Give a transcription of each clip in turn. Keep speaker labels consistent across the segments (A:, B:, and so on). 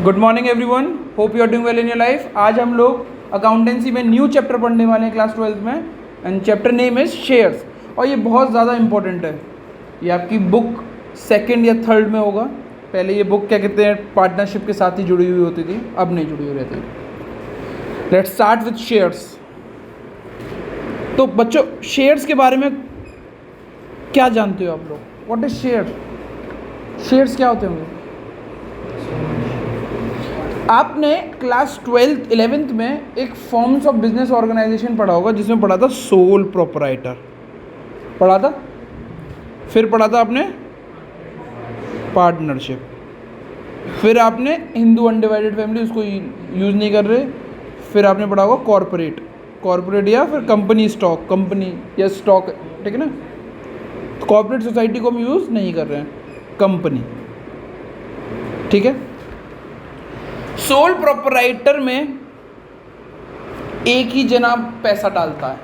A: Good morning everyone, hope you are doing well in your life. आज हम लोग accountancy में न्यू चैप्टर पढ़ने वाले हैं क्लास 12th में, and chapter name is shares. और ये बहुत ज़्यादा इंपॉर्टेंट है। ये आपकी बुक सेकंड या थर्ड में होगा। पहले ये बुक क्या कहते हैं, पार्टनरशिप के साथ ही जुड़ी हुई होती थी, अब नहीं जुड़ी हुई रहती। Let's start with shares. तो बच्चों, शेयर्स के बारे में क्या जानते हो आप लोग? What is share? शेयर्स क्या होते होंगे? आपने क्लास 11th में एक फॉर्म्स ऑफ बिजनेस ऑर्गेनाइजेशन पढ़ा होगा, जिसमें पढ़ा था सोल प्रोपराइटर, पढ़ा था। फिर पढ़ा था आपने पार्टनरशिप। फिर आपने हिंदू अनडिवाइडेड फैमिली, उसको यूज़ नहीं कर रहे। फिर आपने पढ़ा होगा कॉर्पोरेट या फिर कंपनी स्टॉक, कंपनी या स्टॉक, ठीक है ना। कॉर्पोरेट सोसाइटी को हम यूज़ नहीं कर रहे हैं, कंपनी, ठीक है। सोल प्रोपराइटर में एक ही जना पैसा डालता है,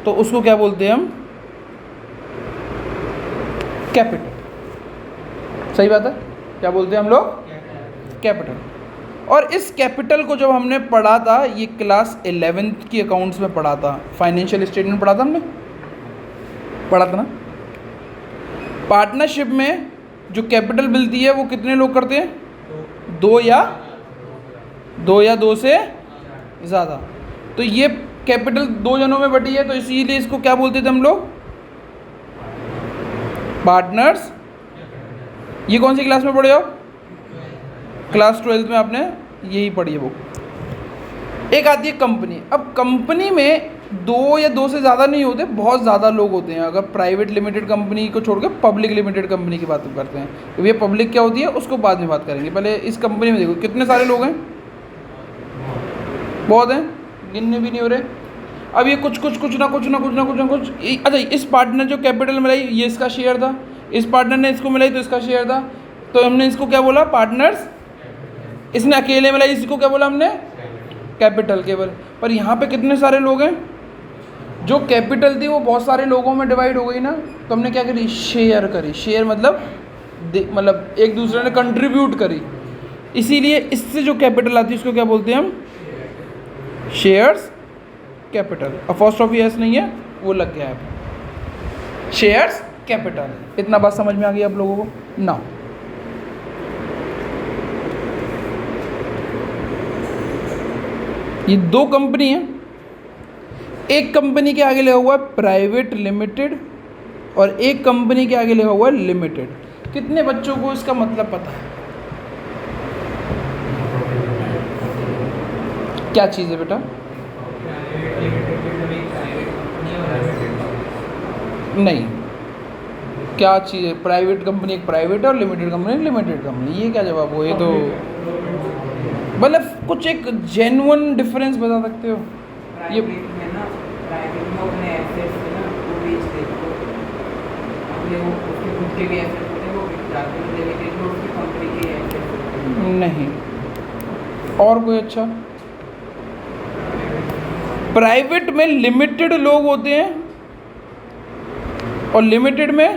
A: तो उसको क्या बोलते हैं हम? कैपिटल। सही बात है, क्या बोलते हैं हम लोग? कैपिटल। और इस कैपिटल को जब हमने पढ़ा था, ये क्लास 11th की अकाउंट्स में पढ़ा था, फाइनेंशियल स्टेटमेंट पढ़ा था, हमने पढ़ा था ना। पार्टनरशिप में जो कैपिटल मिलती है वो कितने लोग करते हैं? दो या दो से ज़्यादा। तो ये कैपिटल दो जनों में बटी है, तो इसीलिए इसको क्या बोलते थे हम लोग? पार्टनर्स। ये कौन सी क्लास में पढ़े हो? क्लास 12th में आपने यही पढ़ी है बुक। एक आती है कंपनी। अब कंपनी में दो या दो से ज़्यादा नहीं होते, बहुत ज़्यादा लोग होते हैं। अगर प्राइवेट लिमिटेड कंपनी को छोड़ के पब्लिक लिमिटेड कंपनी की बात करते हैं, तो ये पब्लिक क्या होती है उसको बाद में बात करेंगे। पहले इस कंपनी में देखो कितने सारे लोग हैं, बहुत हैं, गिनने भी नहीं हो रहे। अब ये कुछ ना कुछ। अच्छा, इस पार्टनर जो कैपिटल मिलाई, ये इसका शेयर था। इस पार्टनर ने इसको मिलाई तो इसका शेयर था। तो हमने इसको क्या बोला? पार्टनर्स। इसने अकेले मिलाई, इसको क्या बोला हमने? कैपिटल केवल। पर यहाँ पे कितने सारे लोग हैं? जो कैपिटल थी वो बहुत सारे लोगों में डिवाइड हो गई ना, तो हमने क्या करी? शेयर करी। शेयर मतलब एक दूसरे ने कंट्रीब्यूट करी। इसीलिए इससे जो कैपिटल आती है उसको क्या बोलते हैं हम? Shares capital. अपॉस्ट्रोफी एस नहीं है, वो लग गया है। Shares capital. इतना बात समझ में आ गई आप लोगों को ना? ये दो कंपनी है। एक कंपनी के आगे लिखा हुआ है प्राइवेट लिमिटेड, और एक कंपनी के आगे लिखा हुआ है लिमिटेड। कितने बच्चों को इसका मतलब पता है? क्या चीज़ है बेटा? नहीं, क्या चीज़ है? प्राइवेट कंपनी एक प्राइवेट है और लिमिटेड कंपनी एक लिमिटेड कंपनी। ये क्या जवाब हो? ये तो मतलब कुछ एक जेन्युइन डिफरेंस बता सकते हो? ये नहीं। और कोई? अच्छा, प्राइवेट में लिमिटेड लोग होते हैं और लिमिटेड में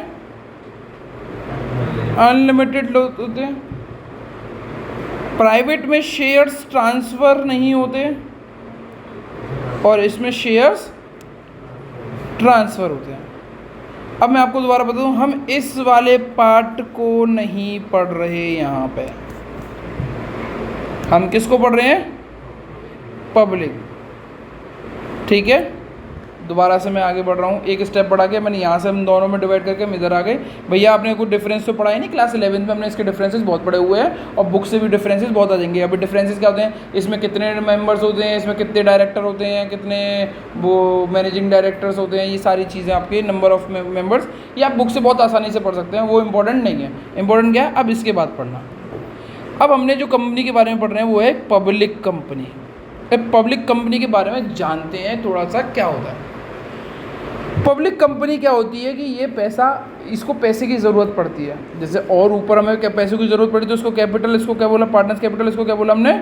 A: अनलिमिटेड लोग होते हैं। प्राइवेट में शेयर्स ट्रांसफ़र नहीं होते और इसमें शेयर्स ट्रांसफ़र होते हैं। अब मैं आपको दोबारा बता दूं, हम इस वाले पार्ट को नहीं पढ़ रहे यहाँ पे। हम किसको पढ़ रहे हैं? पब्लिक, ठीक है। दोबारा से मैं आगे बढ़ रहा हूँ, एक स्टेप बढ़ा के मैंने यहाँ से हम दोनों में डिवाइड करके हम इधर आ गए। भैया आपने कुछ डिफरेंस तो पढ़ा ही नहीं क्लास 11th में, हमने इसके डिफरेंसेस बहुत पढ़े हुए हैं और बुक से भी डिफरेंसेस बहुत आ जाएंगे। अभी डिफरेंसेस क्या होते हैं? इसमें कितने मेंबर्स होते हैं, इसमें कितने डायरेक्टर होते हैं, कितने वो मैनेजिंग डायरेक्टर्स होते हैं, ये सारी चीज़ें आपके नंबर ऑफ मेंबर्स, ये आप बुक से बहुत आसानी से पढ़ सकते हैं। वो इंपॉर्टेंट नहीं है। इंपॉर्टेंट क्या है? अब इसके बाद पढ़ना। अब हमने जो कंपनी के बारे में पढ़ रहे हैं वो है पब्लिक कंपनी। पब्लिक कंपनी के बारे में जानते हैं थोड़ा सा क्या होता है। पब्लिक कंपनी क्या होती है कि ये पैसा, इसको पैसे की ज़रूरत पड़ती है। जैसे और ऊपर हमें क्या पैसों की ज़रूरत पड़ी, तो इसको कैपिटल, इसको क्या बोला? Partners capital. इसको क्या बोला हमने?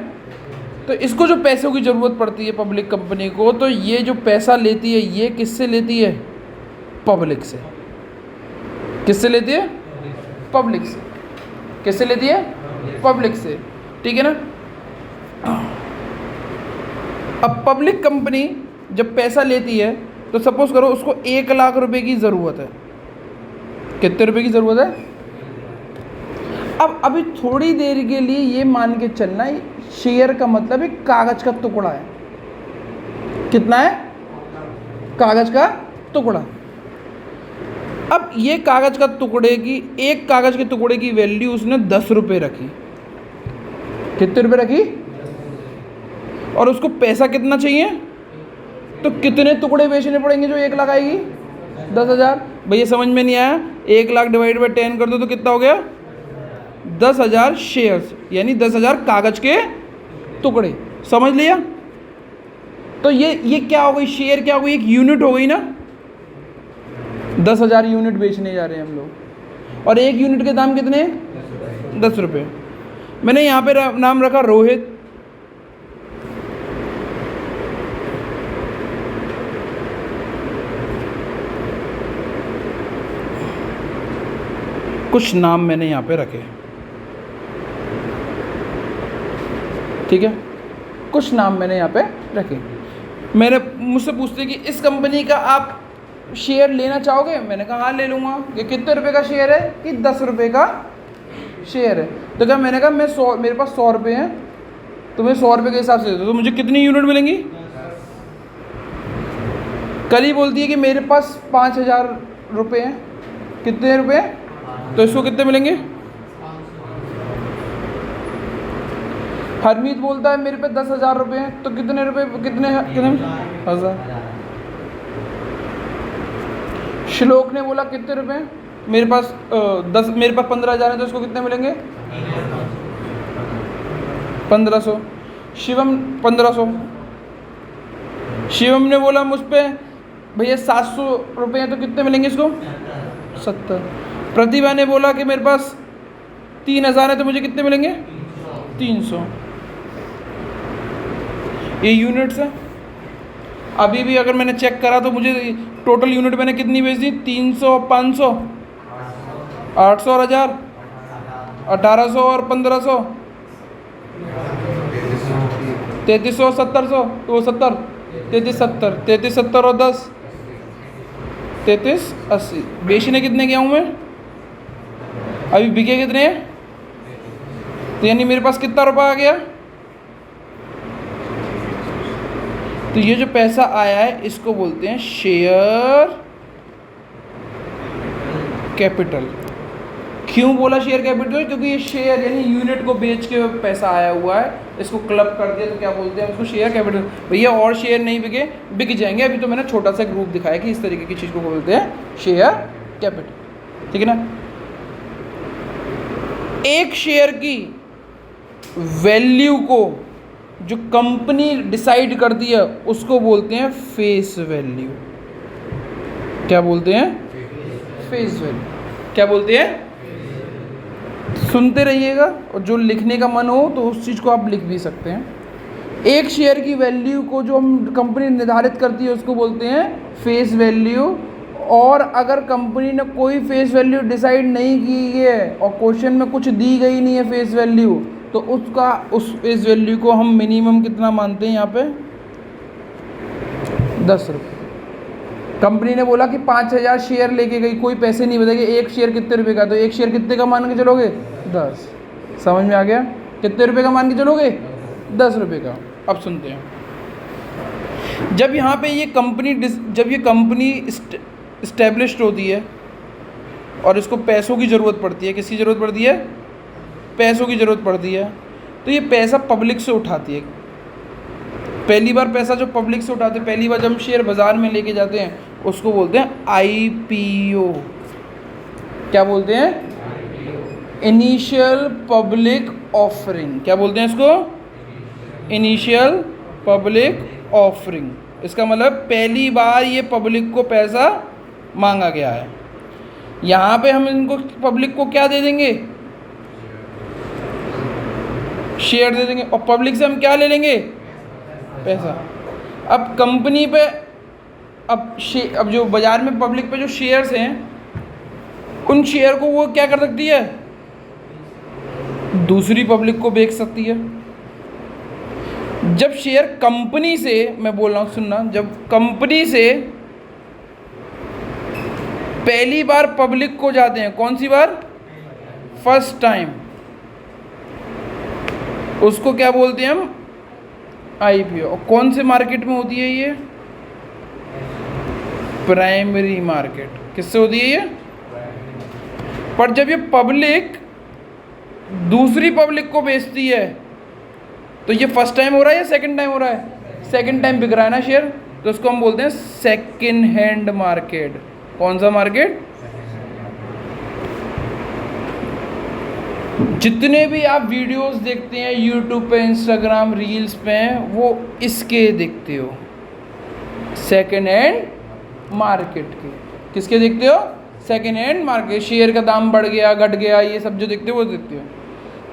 A: तो इसको जो पैसों की ज़रूरत पड़ती है पब्लिक कंपनी को, तो ये जो पैसा लेती है ये किससे लेती है? पब्लिक से। किससे लेती है? पब्लिक से। किससे लेती है? पब्लिक से, ठीक है ना। अब पब्लिक कंपनी जब पैसा लेती है तो सपोज करो उसको 1 लाख रुपए की ज़रूरत है। कितने रुपए की ज़रूरत है? अब अभी थोड़ी देर के लिए ये मान के चलना, शेयर का मतलब एक कागज़ का टुकड़ा है। कितना है? कागज़ का टुकड़ा। अब ये कागज़ का टुकड़े की, एक कागज़ के टुकड़े की वैल्यू उसने 10 रुपये रखी। कितने रुपए रखी? और उसको पैसा कितना चाहिए? तो कितने टुकड़े बेचने पड़ेंगे जो 1 लाख आएगी? 10,000। भैया समझ में नहीं आया? 1 लाख डिवाइड बाई 10 कर दो तो कितना हो गया? 10,000 शेयर्स, यानी 10,000 कागज़ के टुकड़े। समझ लिया? तो ये क्या हो गई? शेयर क्या हो गई? एक यूनिट हो गई ना। 10,000 यूनिट बेचने जा रहे हैं हम लोग, और एक यूनिट के दाम कितने? 10 रुपये। मैंने यहाँ पे नाम रखा रोहित। कुछ नाम मैंने यहाँ पे रखे, ठीक है, कुछ नाम मैंने यहाँ पे रखे। मैंने मुझसे पूछते कि इस कंपनी का आप शेयर लेना चाहोगे? मैंने कहा हाँ ले लूँगा। ये कितने रुपए का शेयर है? कि 10 रुपये का शेयर है। तो क्या मैंने कहा मेरे पास 100 रुपये हैं, तो मैं 100 रुपये के हिसाब से दे दो, तो मुझे कितनी यूनिट मिलेंगी? कल ही बोलती है कि मेरे पास 5,000 रुपये हैं। कितने रुपये? तो इसको कितने मिलेंगे? हरमीत बोलता है मेरे पे 10,000 रुपये हैं, तो कितने रुपये? कितने 1,000। श्लोक ने बोला कितने रुपए? मेरे पास 15,000 है, तो इसको कितने मिलेंगे? 1,500। शिवम 1,500। शिवम ने बोला मुझ पे भैया 700 रुपये हैं, तो कितने मिलेंगे इसको? 70। प्रतिभा ने बोला कि मेरे पास 3,000 है, तो मुझे कितने मिलेंगे? 300। ये यूनिट्स है। अभी भी अगर मैंने चेक करा तो मुझे टोटल यूनिट मैंने कितनी बेच दी? 300, 500, 800 और 1000, 1800 और 1500, 3300, 700, तो 70, 33, 70, 33, 70 और 10, 33, 80। बेचने कितने गया हूँ मैं? अभी बिके कितने हैं? तो यानी मेरे पास कितना रुपया आ गया? तो ये जो पैसा आया है इसको बोलते हैं शेयर कैपिटल। क्यों बोला शेयर कैपिटल? क्योंकि ये शेयर यानी यूनिट को बेच के पैसा आया हुआ है, इसको क्लब कर दिया तो क्या बोलते हैं उसको? Share capital. भैया और शेयर नहीं बिके? बिक जाएंगे। अभी तो मैंने छोटा सा ग्रुप दिखाया कि इस तरीके की चीज़ को बोलते हैं शेयर कैपिटल, ठीक है ना। एक शेयर की वैल्यू को जो कंपनी डिसाइड करती है उसको बोलते हैं फेस वैल्यू। क्या बोलते हैं? Face value. क्या बोलते हैं? सुनते रहिएगा, और जो लिखने का मन हो तो उस चीज़ को आप लिख भी सकते हैं। एक शेयर की वैल्यू को जो हम कंपनी निर्धारित करती है उसको बोलते हैं फेस वैल्यू। और अगर कंपनी ने कोई फेस वैल्यू डिसाइड नहीं की है और क्वेश्चन में कुछ दी गई नहीं है फेस वैल्यू, तो उस फेस वैल्यू को हम मिनिमम कितना मानते हैं यहाँ पे? 10 रुपये। कंपनी ने बोला कि 5,000 शेयर लेके गई, कोई पैसे नहीं बताएगी, एक शेयर कितने रुपए का? तो एक शेयर कितने का मान के चलोगे? 10। समझ में आ गया? कितने रुपए का मान के चलोगे? 10 रुपये का। अब सुनते हैं, जब यहाँ पे ये कंपनी इस्टेब्लिश्ड होती है और इसको पैसों की ज़रूरत पड़ती है। किसकी ज़रूरत पड़ती है? पैसों की ज़रूरत पड़ती है। तो ये पैसा पब्लिक से उठाती है। पहली बार पैसा जो पब्लिक से उठाते हैं, पहली बार जब हम शेयर बाज़ार में लेके जाते हैं उसको बोलते हैं IPO। क्या बोलते हैं? Initial public offering. क्या बोलते हैं इसको? Initial public offering. इसका मतलब पहली बार ये पब्लिक को पैसा मांगा गया है। यहाँ पे हम इनको पब्लिक को क्या दे देंगे? शेयर दे देंगे, और पब्लिक से हम क्या ले लेंगे? पैसा। अब कंपनी पे अब जो बाज़ार में पब्लिक पे जो शेयर्स हैं उन शेयर को वो क्या कर सकती है? दूसरी पब्लिक को बेच सकती है। जब शेयर कंपनी से, मैं बोल रहा हूँ सुनना, जब कंपनी से पहली बार पब्लिक को जाते हैं, कौन सी बार? फर्स्ट टाइम, उसको क्या बोलते हैं हम? आईपीओ। और कौन से मार्केट में होती है ये? Primary market. किससे होती है ये? पर जब ये पब्लिक दूसरी पब्लिक को बेचती है तो ये फर्स्ट टाइम हो रहा है या सेकंड टाइम हो रहा है? सेकंड टाइम बिक रहा है ना शेयर, तो उसको हम बोलते हैं सेकंड हैंड मार्केट। कौन सा मार्केट? जितने भी आप वीडियोस देखते हैं यूट्यूब पे, इंस्टाग्राम रील्स पे, वो इसके देखते हो, सेकंड हैंड मार्केट के। किसके देखते हो? Second hand market. शेयर का दाम बढ़ गया, घट गया, ये सब जो देखते हो वो देखते हो।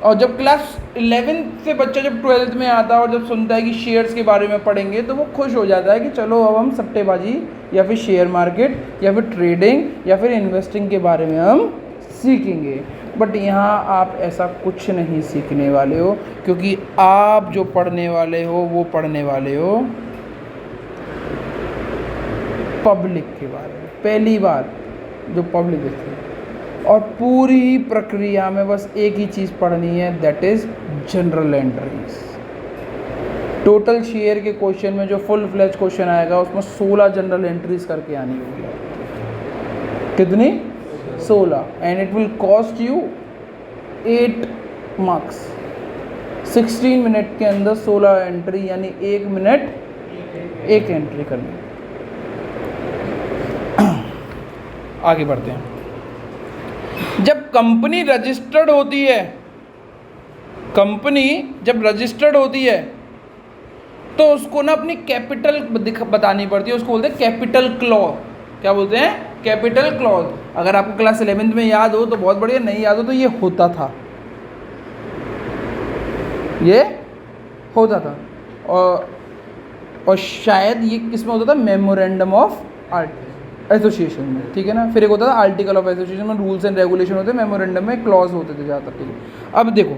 A: और जब क्लास 11th से बच्चा जब 12th में आता है और जब सुनता है कि शेयर्स के बारे में पढ़ेंगे तो वो खुश हो जाता है कि चलो अब हम सट्टेबाजी या फिर शेयर मार्केट या फिर ट्रेडिंग या फिर इन्वेस्टिंग के बारे में हम सीखेंगे। बट यहाँ आप ऐसा कुछ नहीं सीखने वाले हो, क्योंकि आप जो पढ़ने वाले हो वो पढ़ने वाले हो पब्लिक के बारे में, पहली बार जो पब्लिक है। और पूरी प्रक्रिया में बस एक ही चीज़ पढ़नी है, that is general entries. Total share के क्वेश्चन में जो फुल फ्लेज क्वेश्चन आएगा उसमें 16 जनरल एंट्रीज करके आनी होगी। कितनी? 16। And it will cost you 8 marks. 16 minute के अंदर 16 एंट्री, यानी 1 मिनट 1 एंट्री करनी। आगे बढ़ते हैं। जब कंपनी रजिस्टर्ड होती है, कंपनी जब रजिस्टर्ड होती है तो उसको ना अपनी कैपिटल बतानी पड़ती है, उसको बोलते हैं कैपिटल क्लॉज। क्या बोलते हैं? Capital clause. अगर आपको क्लास 11th में याद हो तो बहुत बढ़िया, नहीं याद हो तो ये होता था, ये होता था। और शायद ये किसमें होता था? मेमोरेंडम ऑफ एसोसिएशन में, ठीक है ना। फिर एक होता था आर्टिकल ऑफ एसोसिएशन में रूल्स एंड रेगुलेशन होते, मेमोरेंडम में क्लॉज होते थे ज़्यादातर, ठीक है। अब देखो,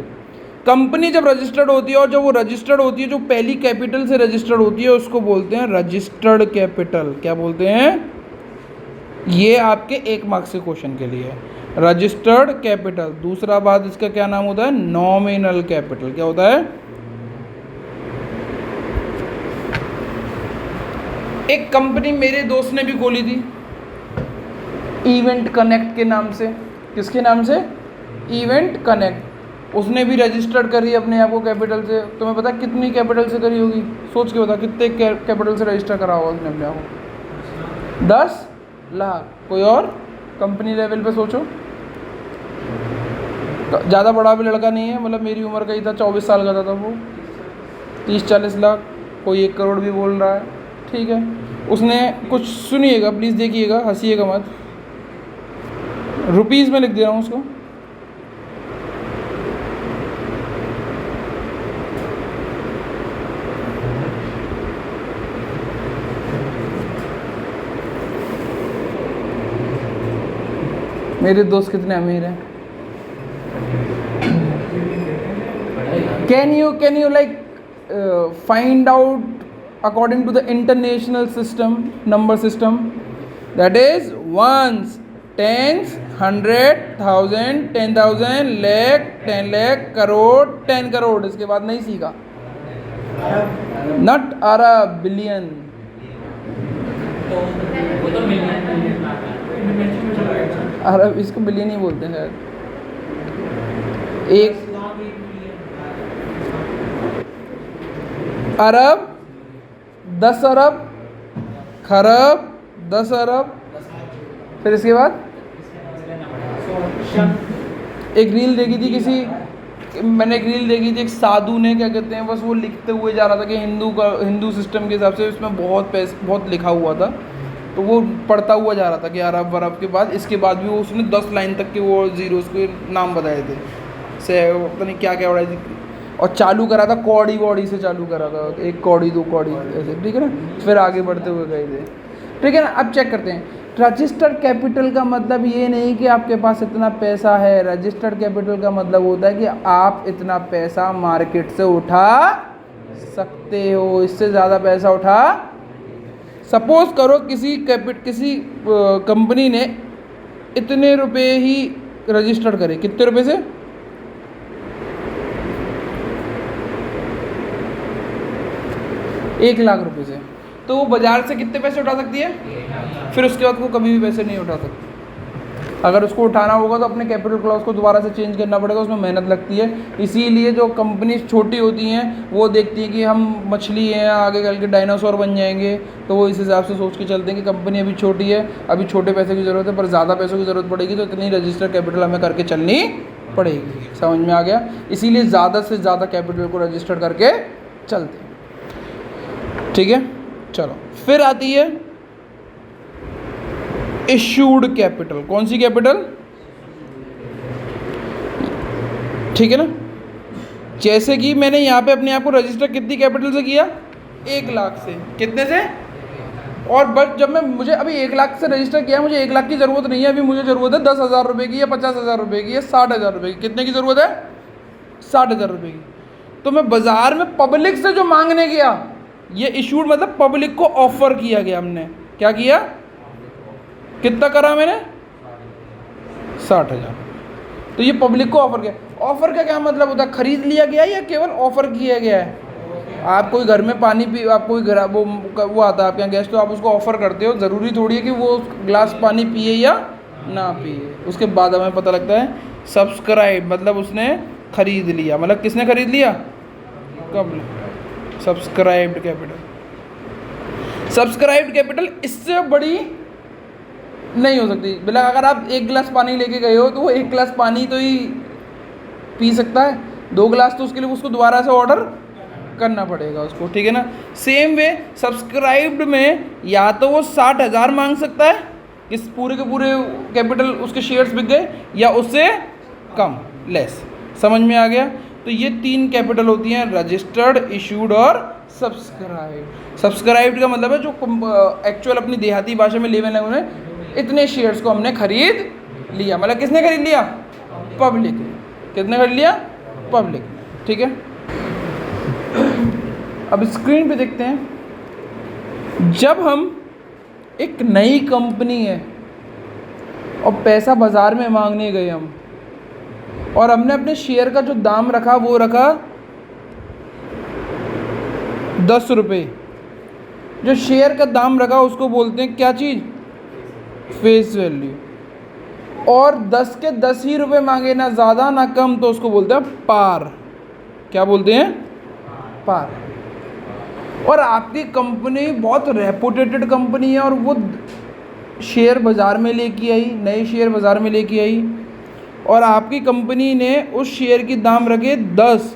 A: कंपनी जब रजिस्टर्ड होती है और जब वो रजिस्टर्ड होती है, जो पहली कैपिटल से रजिस्टर्ड होती है उसको बोलते हैं रजिस्टर्ड कैपिटल। क्या बोलते हैं? ये आपके 1 मार्क्स के क्वेश्चन के लिए रजिस्टर्ड कैपिटल। दूसरा बात इसका क्या नाम होता है? Nominal capital. क्या होता है? एक कंपनी मेरे दोस्त ने भी खोली थी, इवेंट कनेक्ट के नाम से। किसके नाम से? Event connect. उसने भी रजिस्टर्ड करी अपने आप को कैपिटल से। तुम्हें पता कितनी कैपिटल से करी होगी? सोच के बता, कितने कैपिटल से रजिस्टर करा होगा उसने अपने आप को? 10 लाख। कोई और कंपनी लेवल पे सोचो, ज़्यादा बड़ा भी लड़का नहीं है, मतलब मेरी उम्र का ही था, 24 साल का था तब वो। 30-40 लाख। कोई 1 करोड़ भी बोल रहा है, ठीक है। उसने कुछ, सुनिएगा प्लीज़, देखिएगा, हंसीएगा मत, रुपीज़ में लिख दे रहा हूँ उसको। मेरे दोस्त कितने अमीर हैं? Can you like find out according to the international system, number system, that is ones, tens, 100, 1000, 10,000, lakh, 10 lakh, crore, 10 crore. इसके बाद नहीं सीखा। नट अरब, बिलियन। अरब, इसको बिलियन ही बोलते हैं शायद। एक अरब, 10 अरब, खरब, 10 अरब। फिर इसके बाद एक रील देखी थी मैंने एक रील देखी थी, एक साधु ने, क्या कहते हैं, बस वो लिखते हुए जा रहा था कि हिंदू सिस्टम के हिसाब से इसमें बहुत लिखा हुआ था, तो वो पढ़ता हुआ जा रहा था कि अरब वरब के बाद, इसके बाद भी वो उसने 10 लाइन तक के वो जीरोस के नाम बताए थे, से पता नहीं क्या क्या उड़ाई थी। और चालू करा था कौड़ी वौड़ी से, चालू करा था, 1 कौड़ी 2 कौड़ी ऐसे, ठीक है ना। फिर आगे बढ़ते हुए गए थे, ठीक है ना। अब चेक करते हैं, रजिस्टर्ड कैपिटल का मतलब ये नहीं कि आपके पास इतना पैसा है। रजिस्टर्ड कैपिटल का मतलब होता है कि आप इतना पैसा मार्केट से उठा सकते हो, इससे ज़्यादा पैसा उठा। सपोज करो किसी कंपनी ने इतने रुपए ही रजिस्टर्ड करे, कितने रुपए से? 1 लाख रुपए से, तो वो बाजार से कितने पैसे उठा सकती है? फिर उसके बाद वो कभी भी पैसे नहीं उठा सकती। अगर उसको उठाना होगा तो अपने कैपिटल क्लॉज को दोबारा से चेंज करना पड़ेगा, उसमें मेहनत लगती है। इसीलिए जो कंपनी छोटी होती हैं वो देखती हैं कि हम मछली हैं, आगे चल के डायनासोर बन जाएंगे, तो वो इस हिसाब से सोच के चलते हैं कि कंपनी अभी छोटी है, अभी छोटे पैसे की ज़रूरत है, पर ज़्यादा पैसों की ज़रूरत पड़ेगी तो इतनी रजिस्टर कैपिटल हमें करके चलनी पड़ेगी। समझ में आ गया? इसीलिए ज़्यादा से ज़्यादा कैपिटल को रजिस्टर करके चलते हैं। ठीक है, चलो फिर आती है इशूड कैपिटल। कौन सी कैपिटल? ठीक है ना, जैसे कि मैंने यहाँ पे अपने आप को रजिस्टर कितनी कैपिटल से किया? 1 लाख से। कितने से? और बट जब मुझे अभी 1 लाख से रजिस्टर किया, मुझे 1 लाख की ज़रूरत नहीं है, अभी मुझे ज़रूरत है 10,000 रुपये की या 50,000 रुपये की या 60,000 रुपये की। कितने की ज़रूरत है? 60,000 रुपये की। तो मैं बाज़ार में पब्लिक से जो मांगने गया, ये इशूड मतलब पब्लिक को ऑफर किया गया। हमने क्या किया? कितना करा मैंने? 60,000। तो ये पब्लिक को ऑफर किया। ऑफर का क्या मतलब होता है? खरीद लिया गया या केवल ऑफर किया गया है? आप कोई घर में पानी पी, आप कोई घर वो आता है आपके यहाँ गेस्ट, तो आप उसको ऑफर करते हो, ज़रूरी थोड़ी है कि वो ग्लास पानी पिए या ना पिए। उसके बाद हमें पता लगता है सब्सक्राइब मतलब उसने खरीद लिया, मतलब किसने खरीद लिया? कब? Subscribed capital. सब्सक्राइब्ड कैपिटल इससे बड़ी नहीं हो सकती। बोला अगर आप 1 गिलास पानी लेके गए हो तो वो 1 गिलास पानी तो ही पी सकता है, 2 गिलास तो उसके लिए उसको दोबारा से ऑर्डर करना पड़ेगा उसको। ठीक है ना? सेम वे सब्सक्राइब्ड में या तो वो 60,000 मांग सकता है, किस पूरे के पूरे कैपिटल उसके शेयर्स बिक गए, या उससे कम, लेस। समझ में आ गया? तो ये 3 कैपिटल होती हैं, रजिस्टर्ड, इशूड और सब्सक्राइब्ड। सब्सक्राइब्ड का मतलब है जो एक्चुअल अपनी देहाती भाषा में लेवल है, उन्हें इतने शेयर्स को हमने खरीद लिया। मतलब किसने खरीद लिया? पब्लिक ने। किसने खरीद लिया? पब्लिक ने। ठीक है, अब स्क्रीन पे देखते हैं, जब हम एक नई कंपनी है और पैसा बाजार में मांगने गए हम, और हमने अपने शेयर का जो दाम रखा वो रखा 10 रुपये। जो शेयर का दाम रखा उसको बोलते हैं क्या चीज़? Face value. और 10 के 10 ही रुपये मांगे, ना ज़्यादा ना कम, तो उसको बोलते हैं पार। क्या बोलते हैं? पार। और आपकी कंपनी बहुत रेपुटेटेड कंपनी है और वो शेयर बाज़ार में लेके आई, नए शेयर बाज़ार में लेके आई, और आपकी कंपनी ने उस शेयर की दाम रखे 10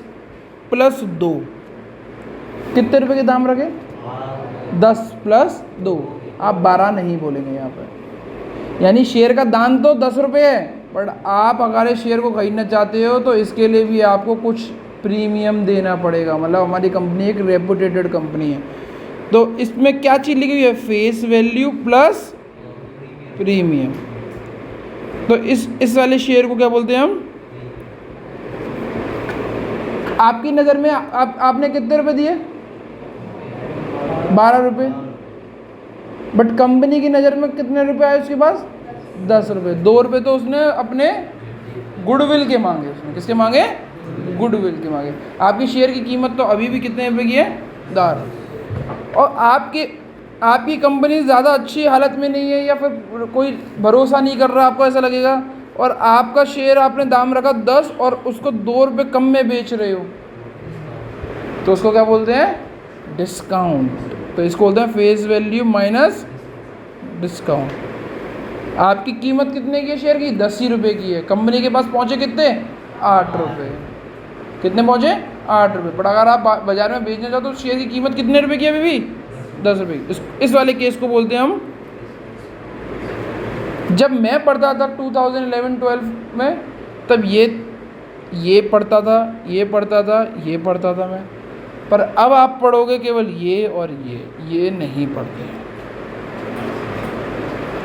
A: + 2। कितने रुपए के दाम रखे? 10 + 2। आप 12 नहीं बोलेंगे यहाँ पर। यानी शेयर का दाम तो 10 रुपये है, बट आप अगर इस शेयर को खरीदना चाहते हो तो इसके लिए भी आपको कुछ प्रीमियम देना पड़ेगा। मतलब हमारी कंपनी एक रेपुटेटेड कंपनी है, तो इसमें क्या चीज़ लिखी हुई है? Face value plus premium. तो इस वाले शेयर को क्या बोलते हैं हम? आपकी नज़र में आपने कितने रुपए दिए? 12 रुपये। बट कंपनी की नज़र में कितने रुपए आए उसके पास? 10 रुपये। 2 रुपये तो उसने अपने गुडविल के मांगे। उसने किसके मांगे? गुडविल के मांगे। आपकी शेयर की कीमत तो अभी भी कितने रुपये की है? 10। और आपकी कंपनी ज़्यादा अच्छी हालत में नहीं है, या फिर कोई भरोसा नहीं कर रहा, आपको ऐसा लगेगा, और आपका शेयर आपने दाम रखा 10 और उसको 2 रुपये कम में बेच रहे हो, तो उसको क्या बोलते हैं? डिस्काउंट। तो इसको बोलते हैं फेस वैल्यू माइनस डिस्काउंट। आपकी कीमत कितने की है शेयर की? 10 ही रुपये की है। कंपनी के पास पहुँचे कितने? 8 रुपये। कितने पहुँचे? 8 रुपये। बट अगर आप बाज़ार में बेचना चाहते हो तो शेयर की कीमत कितने रुपये की है? अभी भी 10 रुपये। इस वाले केस को बोलते हैं हम, जब मैं पढ़ता था 2011-12 में, तब ये पढ़ता था, ये पढ़ता था, ये पढ़ता था मैं, पर अब आप पढ़ोगे केवल ये और ये नहीं पढ़ते।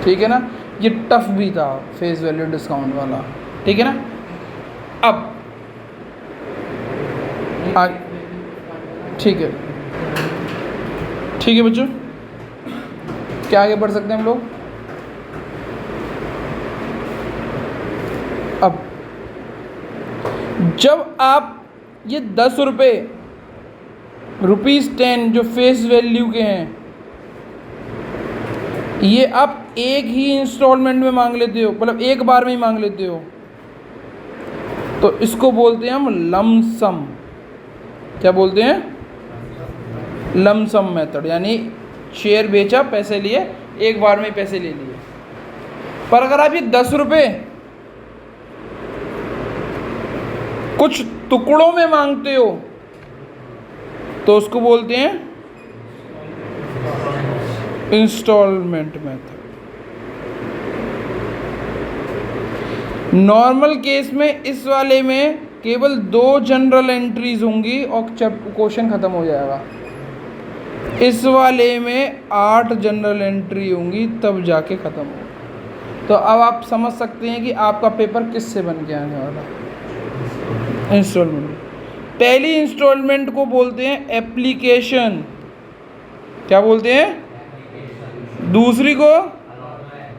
A: ठीक है ना? ये टफ भी था फेस वैल्यू डिस्काउंट वाला। ठीक है ना? अब ठीक है, ठीक है बच्चों, क्या आगे बढ़ सकते हैं हम लोग। अब जब आप ये 10 रुपये ₹10 जो फेस वैल्यू के हैं, ये आप एक ही इंस्टॉलमेंट में मांग लेते हो, मतलब एक बार में ही मांग लेते हो, तो इसको बोलते हैं हम लमसम। क्या बोलते हैं? लमसम मेथड, यानी शेयर बेचा, पैसे लिए, एक बार में ही पैसे ले लिए। पर अगर आप ये 10 रुपये कुछ टुकड़ों में मांगते हो तो उसको बोलते हैं इंस्टॉलमेंट मेथड। नॉर्मल केस में इस वाले में केवल 2 जनरल एंट्रीज होंगी और क्वेश्चन खत्म हो जाएगा। इस वाले में 8 जनरल एंट्री होंगी, तब जाके ख़त्म होगा। तो अब आप समझ सकते हैं कि आपका पेपर किससे बन के आने वाला है। इंस्टॉलमेंट, पहली इंस्टॉलमेंट को बोलते हैं एप्लीकेशन। क्या बोलते हैं? दूसरी को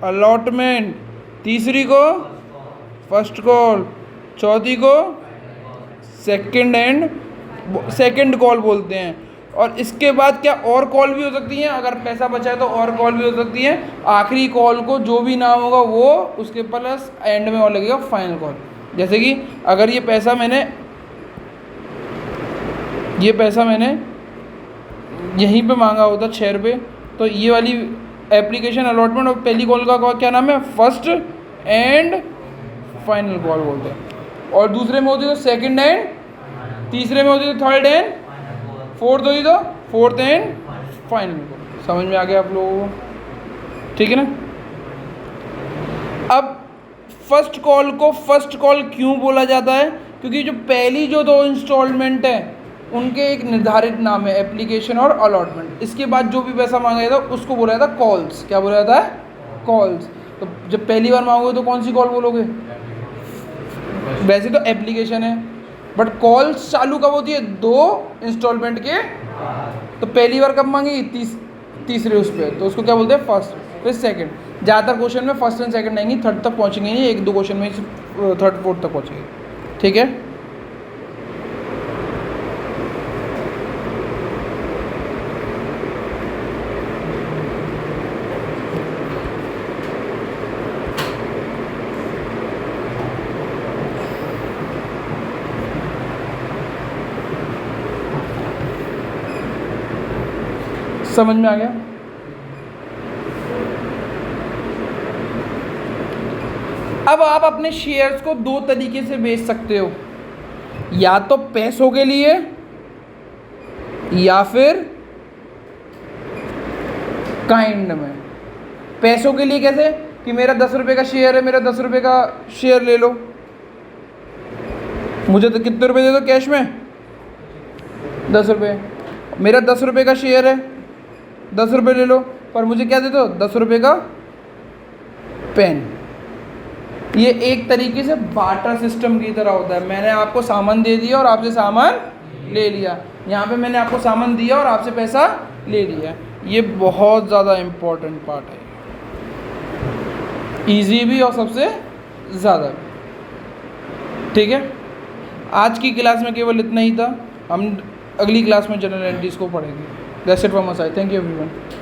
A: अलॉटमेंट, तीसरी को फर्स्ट कॉल, चौथी को सेकंड कॉल बोलते हैं। और इसके बाद क्या और कॉल भी हो सकती हैं, अगर पैसा बचा है तो और कॉल भी हो सकती है। आखिरी कॉल को जो भी नाम होगा वो उसके प्लस एंड में और लगेगा फाइनल कॉल। जैसे कि अगर ये पैसा मैंने यहीं पे मांगा होता 6 रुपये, तो ये वाली एप्लीकेशन अलॉटमेंट और पहली कॉल का क्या नाम है? फर्स्ट एंड फाइनल कॉल बोलते हैं। और दूसरे में होती तो सेकंड एंड, तीसरे में होती तो थर्ड एंड, फोर्थ होती तो फोर्थ एंड फाइनल कॉल। समझ में आ गया आप लोगों को? ठीक है ना। अब फर्स्ट कॉल को फर्स्ट कॉल क्यों बोला जाता है? क्योंकि जो पहली जो 2 इंस्टॉलमेंट है उनके एक निर्धारित नाम है, एप्लीकेशन और अलॉटमेंट। इसके बाद जो भी पैसा मांगा जाता है उसको बोला जाता है कॉल्स। क्या बोला जाता है? कॉल्स। तो जब पहली बार मांगोगे तो कौन सी कॉल बोलोगे? वैसे तो एप्लीकेशन है, बट कॉल्स चालू कब होती है? 2 इंस्टॉलमेंट के। तो पहली बार कब मांगेगी? तीसरे उस पर, तो उसको क्या बोलते हैं? फर्स्ट, फिर सेकंड। ज़्यादातर क्वेश्चन में फर्स्ट एंड सेकंड आएंगी, थर्ड तक पहुँचेंगे नहीं, 1-2 क्वेश्चन में थर्ड फोर्थ तक पहुँचेंगे। ठीक है। समझ में आ गया? अब आप अपने शेयर्स को 2 तरीके से बेच सकते हो, या तो पैसों के लिए या फिर काइंड में। पैसों के लिए कैसे? कि मेरा 10 रुपये का शेयर है, मेरा 10 रुपये का शेयर ले लो, मुझे तो कितने रुपए दे दो कैश में? 10 रुपये। मेरा 10 रुपये का शेयर है, 10 रुपये ले लो, पर मुझे क्या दे दो? 10 रुपये का पेन। ये एक तरीके से बार्टर सिस्टम की तरह होता है। मैंने आपको सामान दे दिया और आपसे सामान ले लिया। यहाँ पे मैंने आपको सामान दिया और आपसे पैसा ले लिया। ये बहुत ज़्यादा इम्पोर्टेंट पार्ट है, इजी भी और सबसे ज़्यादा भी। ठीक है। आज की क्लास में केवल इतना ही था। हम अगली क्लास में जनरल एंट्रीज को पढ़ेंगे। That's it from my side. Thank you everyone.